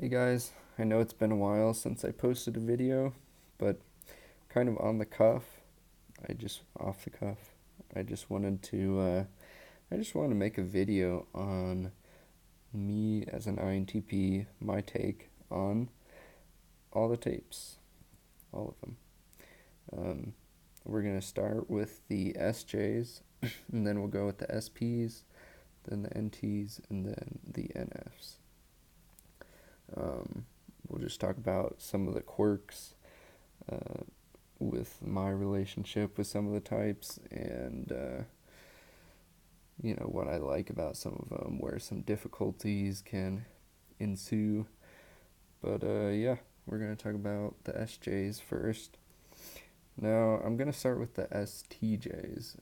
Hey guys, I know it's been a while since I posted a video, but kind of on the cuff, off the cuff, I just wanted to, make a video on me as an INTP, my take on all the tapes, all of them. We're gonna start with the SJs, and then we'll go with the SPs, then the NTs, and then the NFs. We'll just talk about some of the quirks with my relationship with some of the types and, what I like about some of them, where some difficulties can ensue. But, we're going to talk about the SJs first. Now, I'm going to start with the STJs.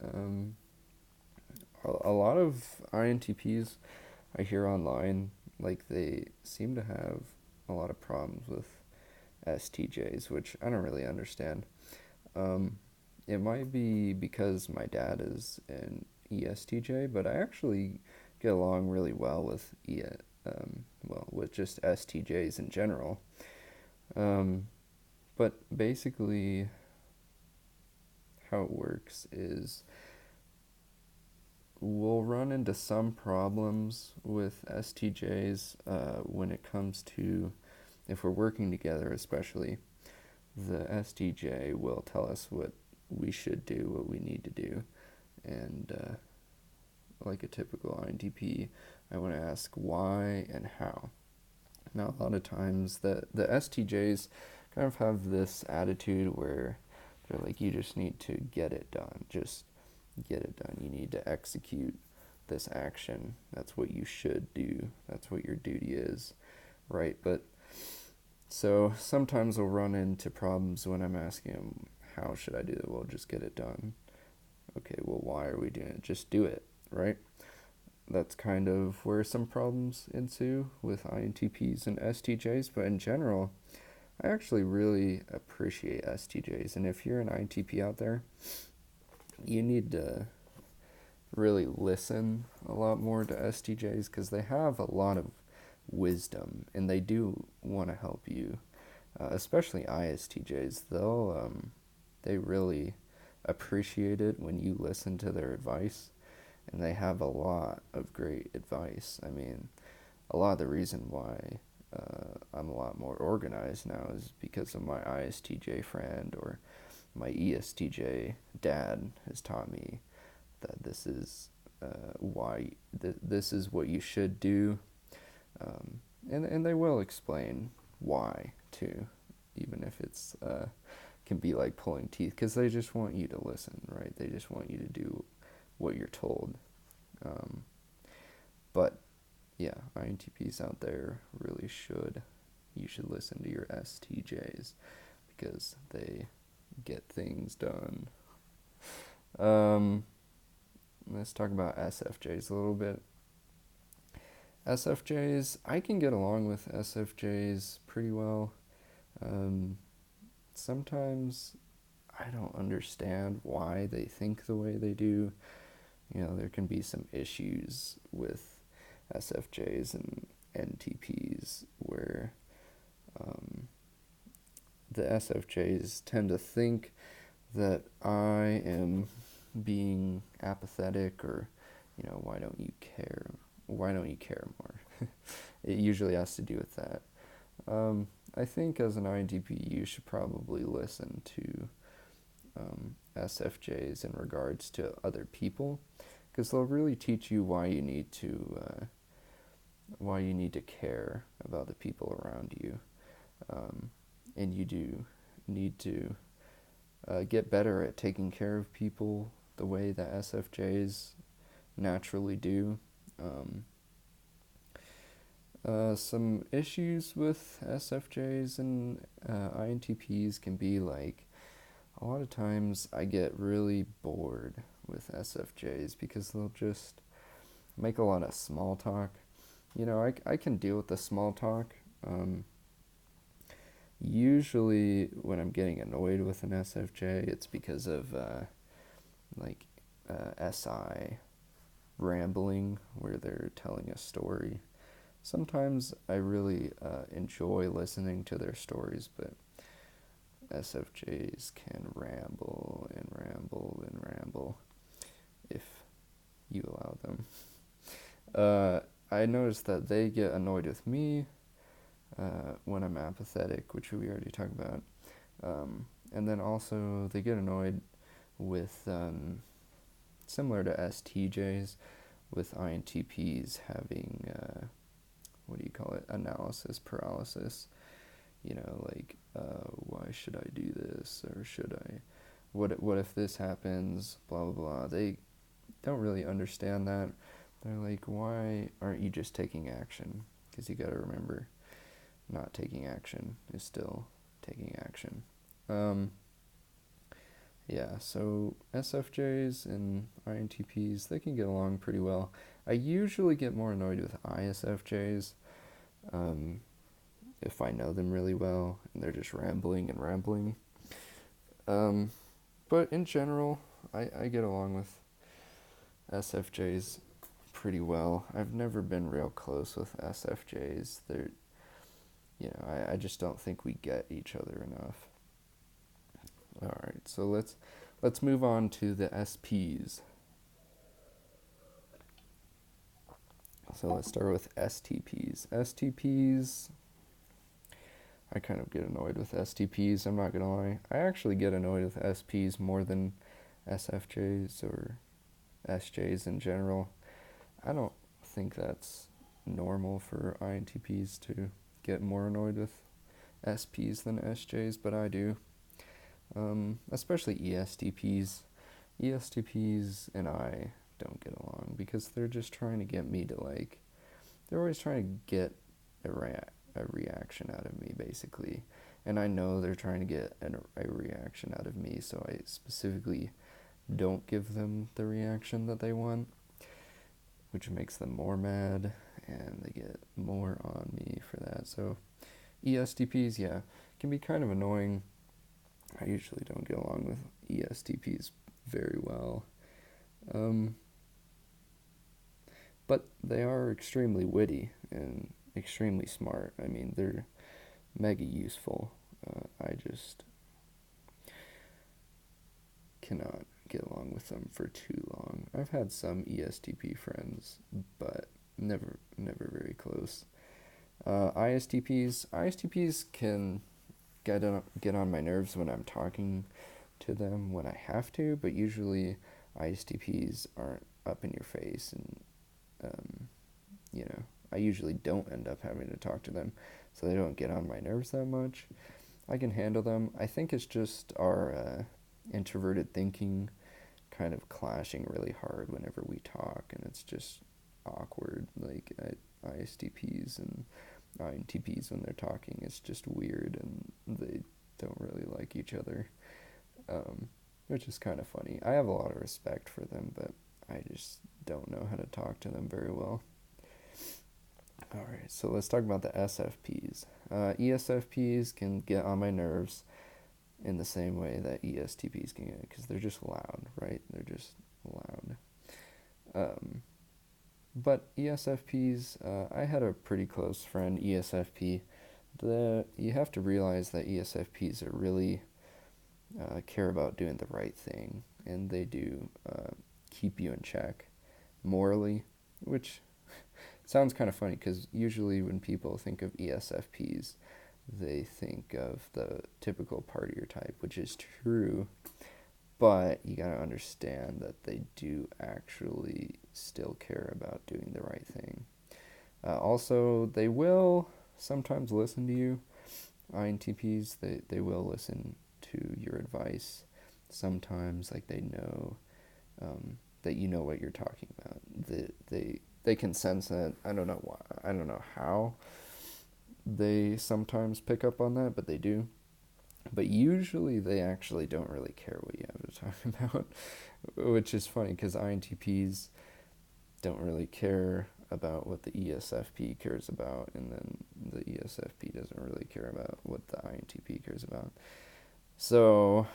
A lot of INTPs I hear online, like, they seem to have a lot of problems with STJs, which I don't really understand. It might be because my dad is an ESTJ, but I actually get along really well with with just STJs in general. But basically, how it works is we'll run into some problems with STJs when it comes to, if we're working together especially, the STJ will tell us what we should do, what we need to do. And like a typical INTP, I want to ask why and how. Now, a lot of times the STJs kind of have this attitude where they're like, you just need to get it done. Just get it done. You need to execute this action. That's what you should do. That's what your duty is, right? But so sometimes I'll run into problems when I'm asking them, how should I do it? Well, just get it done. Okay, well, why are we doing it? Just do it, right? That's kind of where some problems ensue with INTPs and STJs, but in general, I actually really appreciate STJs. And if you're an INTP out there, you need to really listen a lot more to STJs because they have a lot of wisdom and they do want to help you, especially ISTJs. They really appreciate it when you listen to their advice, and they have a lot of great advice. I mean, a lot of the reason why I'm a lot more organized now is because of my ISTJ friend, or my ESTJ dad has taught me that this is this is what you should do, and they will explain why too, even if it's can be like pulling teeth, because they just want you to listen, right? They just want you to do what you're told. But yeah, INTPs out there really you should listen to your STJs because they get things done. Let's talk about SFJs a little bit. SFJs, I can get along with SFJs pretty well. Sometimes I don't understand why they think the way they do. There can be some issues with SFJs and NTPs where the SFJs tend to think that I am being apathetic, or, why don't you care? Why don't you care more? It usually has to do with that. I think as an INTP, you should probably listen to SFJs in regards to other people, because they'll really teach you why you need to care about the people around you, and you do need to get better at taking care of people the way that SFJs naturally do. Some issues with SFJs and INTPs can be like, a lot of times I get really bored with SFJs because they'll just make a lot of small talk. I can deal with the small talk. Usually when I'm getting annoyed with an SFJ, it's because of SI rambling, where they're telling a story sometimes I really enjoy listening to their stories, but SFJs can ramble and ramble and ramble if you allow them. I noticed that they get annoyed with me when I'm apathetic, which we already talked about. And then also they get annoyed with, similar to STJs, with INTPs having, what do you call it, analysis paralysis. You know, like, why should I do this, or should I, what if this happens, blah, blah, blah. They don't really understand that. They're like, why aren't you just taking action? Because you gotta remember, not taking action is still taking action. Yeah, so SFJs and INTPs, they can get along pretty well. I usually get more annoyed with ISFJs if I know them really well and they're just rambling and rambling. But in general, I get along with SFJs pretty well. I've never been real close with SFJs. They're, I just don't think we get each other enough. All right, so let's move on to the SPs. So let's start with STPs. STPs, I kind of get annoyed with STPs, I'm not gonna lie. I actually get annoyed with SPs more than SFJs or SJs in general. I don't think that's normal for INTPs to get more annoyed with SPs than SJs, but I do. Especially ESTPs. ESTPs and I don't get along because they're just trying to get me to, like, they're always trying to get a reaction out of me, basically. And I know they're trying to get a reaction out of me, so I specifically don't give them the reaction that they want, which makes them more mad, and they get more on me for that. So ESTPs, yeah, can be kind of annoying. I usually don't get along with ESTPs very well. But they are extremely witty and extremely smart. I mean, they're mega useful. I just cannot get along with them for too long. I've had some ESTP friends, but never very close. ISTPs can get on my nerves when I'm talking to them when I have to, but usually ISTPs aren't up in your face, and I usually don't end up having to talk to them, so they don't get on my nerves that much. I can handle them. I think it's just our introverted thinking kind of clashing really hard whenever we talk, and it's just awkward. Like ISTPs and INTPs, when they're talking, it's just weird, and they don't really like each other, which is kind of funny. I have a lot of respect for them, but I just don't know how to talk to them very well. Alright, so let's talk about the SFPs. ESFPs can get on my nerves in the same way that ESTPs can get, because they're just loud, right? They're just loud. But ESFPs, I had a pretty close friend, ESFP. You have to realize that ESFPs are really care about doing the right thing, and they do keep you in check morally, which sounds kind of funny because usually when people think of ESFPs, they think of the typical partier type, which is true, but you gotta understand that they do actually still care about doing the right thing. Also, they will sometimes listen to you. INTPs, they will listen to your advice sometimes, like they know that you know what you're talking about. They can sense that. I don't know why. I don't know how they sometimes pick up on that, but they do. But usually they actually don't really care what you have to talk about, which is funny because INTPs don't really care about what the ESFP cares about, and then the ESFP doesn't really care about what the INTP cares about. So,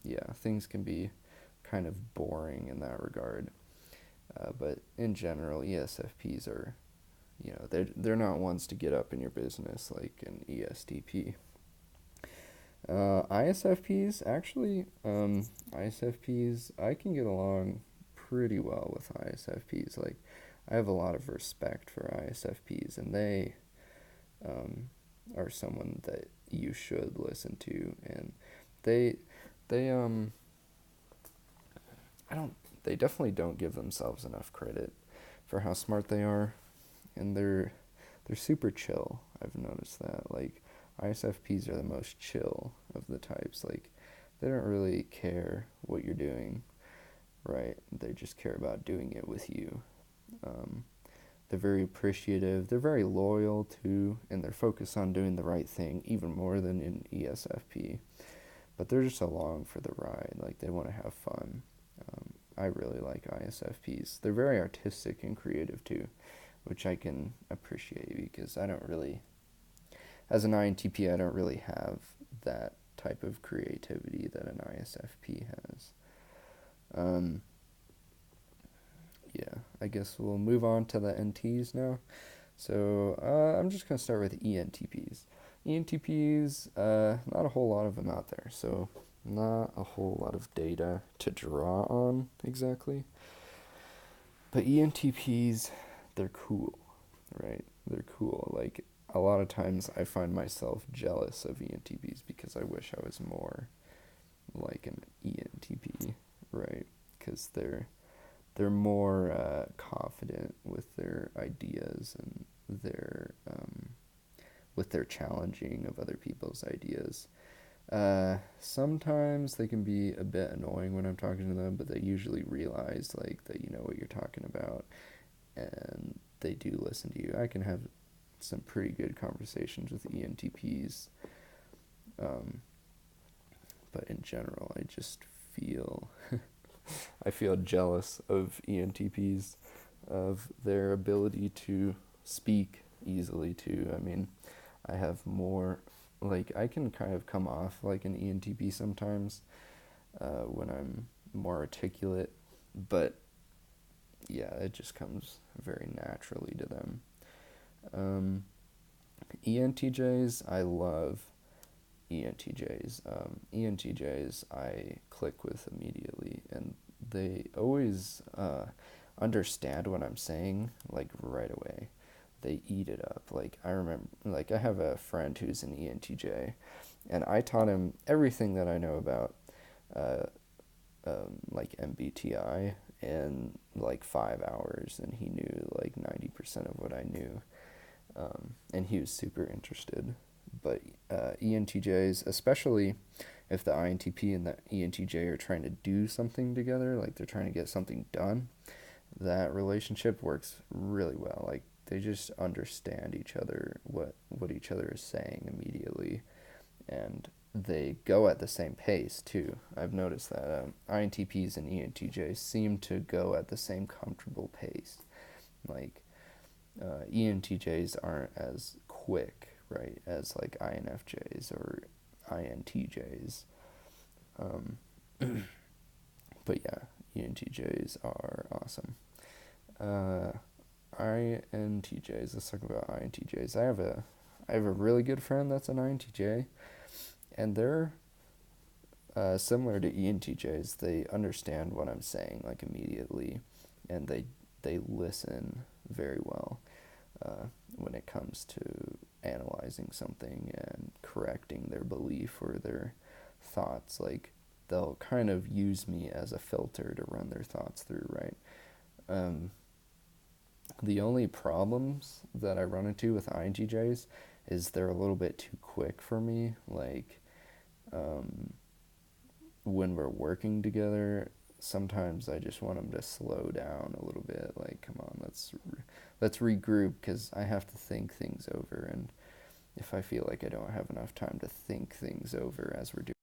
yeah, things can be kind of boring in that regard. But in general, ESFPs are they're not ones to get up in your business like an ESTP. ISFPs, actually, ISFPs, I can get along pretty well with ISFPs. Like, I have a lot of respect for ISFPs, and they are someone that you should listen to. And they, they, I don't, they definitely don't give themselves enough credit for how smart they are, and they're super chill. I've noticed that. Like, ISFPs are the most chill of the types. Like, they don't really care what you're doing, right? They just care about doing it with you. Um, they're very appreciative. They're very loyal too, and they're focused on doing the right thing even more than in ESFP. But they're just along for the ride. Like, they want to have fun. I really like ISFPs. They're very artistic and creative too, which I can appreciate because I don't really, as an INTP, I don't really have that type of creativity that an ISFP has. Um, yeah, I guess we'll move on to the NTs now. So I'm just going to start with ENTPs. ENTPs, not a whole lot of them out there, so not a whole lot of data to draw on exactly. But ENTPs, they're cool, right? They're cool. Like, a lot of times I find myself jealous of ENTPs because I wish I was more like an ENTP, right? Because they're more confident with their ideas and their with their challenging of other people's ideas. Sometimes they can be a bit annoying when I'm talking to them, but they usually realize like that you know what you're talking about, and they do listen to you. I can have some pretty good conversations with ENTPs, um, but in general, I just feel I feel jealous of ENTPs, of their ability to speak easily too. I mean, I have more, like, I can kind of come off like an ENTP sometimes when I'm more articulate, but yeah, it just comes very naturally to them. Um, ENTJs, I love ENTJs. ENTJs, I click with immediately, and they always understand what I'm saying, like, right away. They eat it up. Like, I remember, like, I have a friend who's an ENTJ, and I taught him everything that I know about, uh, like, MBTI in, like, 5 hours, and he knew, like, 90% of what I knew. And he was super interested. But ENTJs, especially if the INTP and the ENTJ are trying to do something together, like they're trying to get something done, that relationship works really well. Like, they just understand each other, what each other is saying immediately, and they go at the same pace too. I've noticed that INTPs and ENTJs seem to go at the same comfortable pace. Like, ENTJs aren't as quick, right, as like INFJs or INTJs. Um, but yeah, ENTJs are awesome. Uh, INTJs. Let's talk about INTJs. I have a really good friend that's an INTJ, and they're similar to ENTJs. They understand what I'm saying like immediately, and they listen very well when it comes to analyzing something and correcting their belief or their thoughts. Like, they'll kind of use me as a filter to run their thoughts through, right? Um, the only problems that I run into with INTJs is they're a little bit too quick for me. Like, um, when we're working together, sometimes I just want them to slow down a little bit. Like, come on, let's regroup, because I have to think things over, and if I feel like I don't have enough time to think things over as we're doing